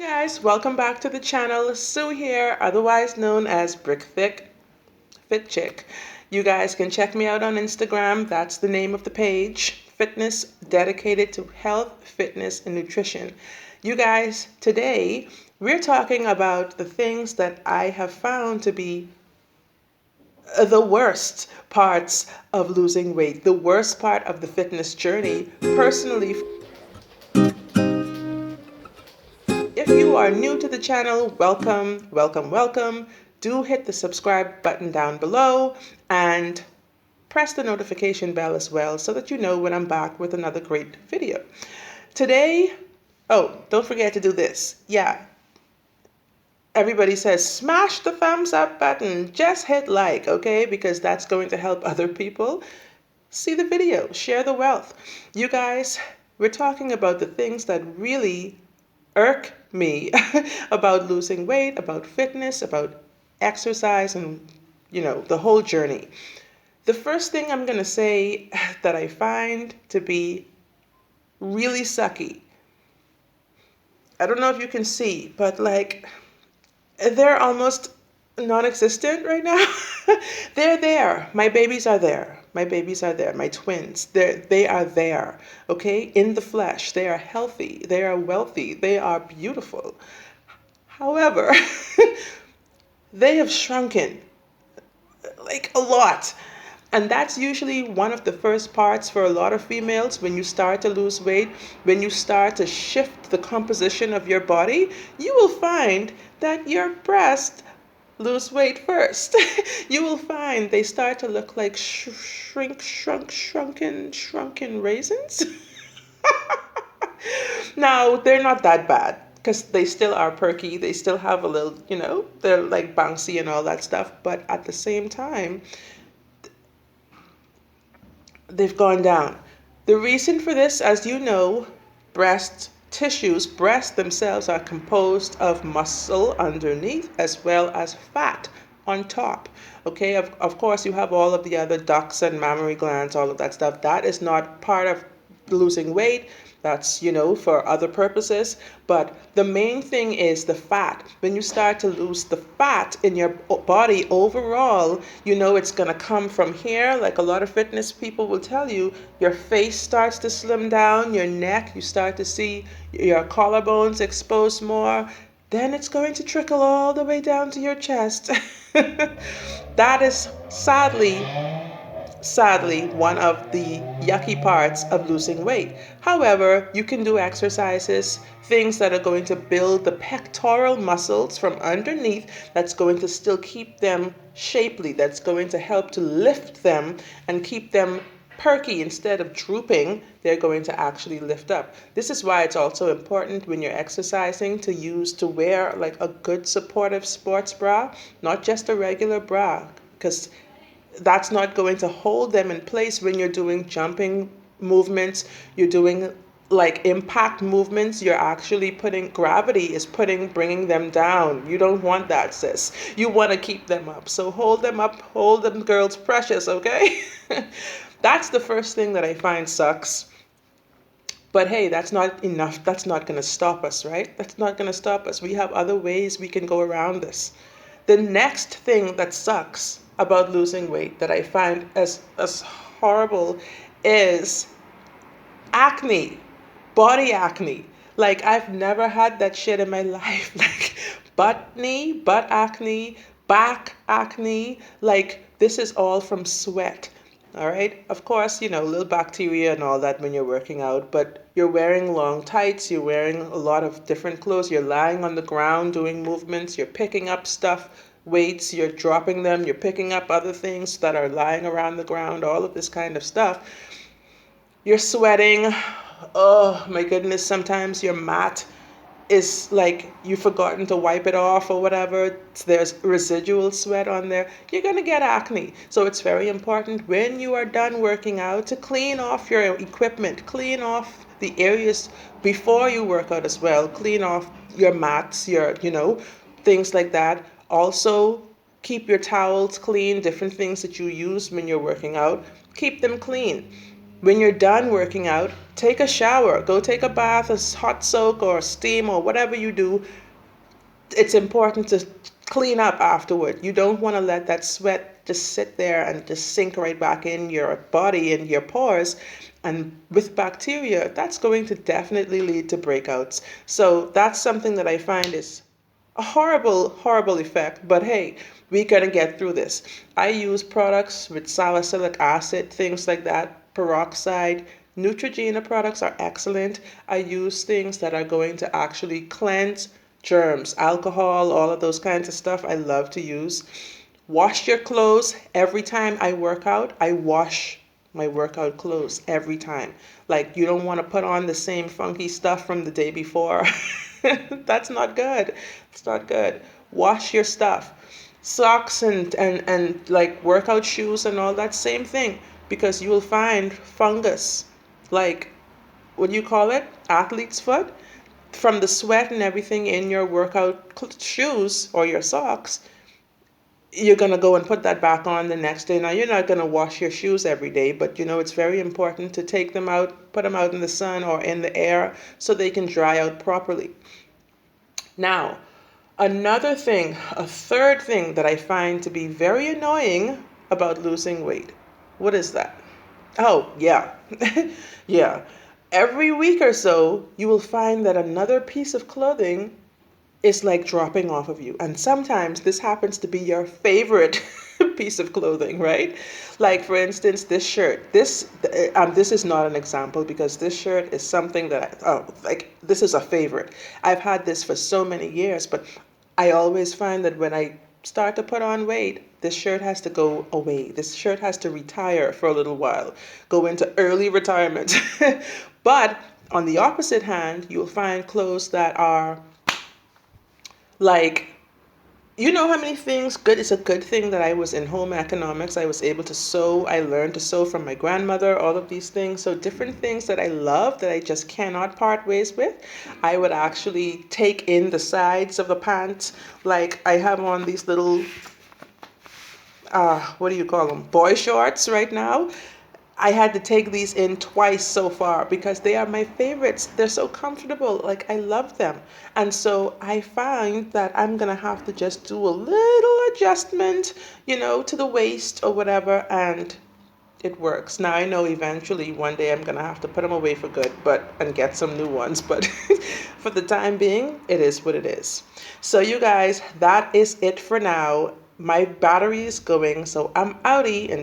Guys, welcome back to the channel. Sue here, otherwise known as Brick Thick Fit Chick. You guys can check me out on Instagram. That's the name of the page. Fitness dedicated to health, fitness, and nutrition. You guys, today we're talking about the things that I have found to be the worst parts of losing weight, the worst part of the fitness journey. Personally, if you are new to the channel, welcome, welcome, welcome. Do hit the subscribe button down below and press the notification bell as well so that you know when I'm back with another great video. Today, oh, don't forget to do this. Yeah, everybody says smash the thumbs up button. Just hit like, okay? Because that's going to help other people see the video, share the wealth. You guys, we're talking about the things that really irk me about losing weight, about fitness, about exercise, and the whole journey. The first thing I'm going to say that I find to be really sucky, I don't know if you can see, but like they're almost non-existent right now. They're there. My babies are there. My babies are there. My twins. They are there. Okay? In the flesh. They are healthy. They are wealthy. They are beautiful. However, they have shrunken like a lot. And that's usually one of the first parts for a lot of females when you start to lose weight, when you start to shift the composition of your body, you will find that your breasts lose weight first. You will find they start to look like shrunken raisins. Now, they're not that bad because they still are perky. They still have a little, they're like bouncy and all that stuff. But at the same time, they've gone down. The reason for this, as you know, breast breasts themselves are composed of muscle underneath as well as fat on top. Okay, of course, you have all of the other ducts and mammary glands, all of that stuff. That is not part of losing weight. That's, for other purposes. But the main thing is the fat. When you start to lose the fat in your body overall, it's going to come from here. Like a lot of fitness people will tell you, your face starts to slim down, your neck, you start to see your collarbones exposed more. Then it's going to trickle all the way down to your chest. That is sadly one of the yucky parts of losing weight. However, you can do exercises, things that are going to build the pectoral muscles from underneath, that's going to still keep them shapely, that's going to help to lift them and keep them perky. Instead of drooping, they're going to actually lift up. This is why it's also important when you're exercising to wear like a good supportive sports bra, not just a regular bra, because that's not going to hold them in place when you're doing jumping movements, you're doing like impact movements. You're actually bringing them down. You don't want that, sis. You want to keep them up. So hold them up, hold them girls precious, okay? That's the first thing that I find sucks. But hey, that's not enough. That's not going to stop us, right? That's not going to stop us. We have other ways we can go around this. The next thing that sucks about losing weight that I find as horrible is acne, body acne. Like I've never had that shit in my life. Like butt acne, back acne. Like this is all from sweat. All right. Of course, little bacteria and all that when you're working out, but you're wearing long tights, you're wearing a lot of different clothes, you're lying on the ground doing movements, you're picking up stuff, weights, you're dropping them, you're picking up other things that are lying around the ground, all of this kind of stuff. You're sweating. Oh my goodness, sometimes your mat is like you've forgotten to wipe it off or whatever. There's residual sweat on there. You're going to get acne. So it's very important when you are done working out to clean off your equipment, clean off the areas before you work out as well, clean off your mats, your, things like that. Also, keep your towels clean, different things that you use when you're working out. Keep them clean. When you're done working out, take a shower, go take a bath, a hot soak or steam or whatever you do. It's important to clean up afterward. You don't want to let that sweat just sit there and just sink right back in your body and your pores. And with bacteria, that's going to definitely lead to breakouts. So that's something that I find is a horrible, horrible effect. But hey, we're going to get through this. I use products with salicylic acid, things like that, peroxide. Neutrogena products are excellent. I use things that are going to actually cleanse germs, alcohol, all of those kinds of stuff I love to use. Wash your clothes. Every time I work out, I wash my workout clothes every time. Like, you don't want to put on the same funky stuff from the day before. That's not good. It's not good. Wash your stuff. Socks and like workout shoes and all that, same thing, because you will find fungus, like, what do you call it? Athlete's foot, from the sweat and everything in your workout shoes or your socks. You're going to go and put that back on the next day. Now, you're not going to wash your shoes every day, but it's very important to take them out, put them out in the sun or in the air so they can dry out properly. Now, another thing, a third thing that I find to be very annoying about losing weight. What is that? Oh, yeah. Yeah. Every week or so, you will find that another piece of clothing is like dropping off of you. And sometimes this happens to be your favorite piece of clothing, right? Like, for instance, this shirt. This is not an example, because this shirt is something that this is a favorite. I've had this for so many years, but I always find that when I start to put on weight, this shirt has to go away. This shirt has to retire for a little while, go into early retirement. But on the opposite hand, you'll find clothes that are like, how many things good. It's a good thing that I was in home economics. I was able to sew. I learned to sew from my grandmother, all of these things. So different things that I love that I just cannot part ways with. I would actually take in the sides of the pants. Like, I have on these little, what do you call them? Boy shorts right now. I had to take these in twice so far because they are my favorites. They're so comfortable. Like, I love them. And so I find that I'm going to have to just do a little adjustment, to the waist or whatever, and it works. Now, I know eventually one day I'm going to have to put them away for good, and get some new ones. But for the time being, it is what it is. So you guys, that is it for now. My battery is going, so I'm outie, and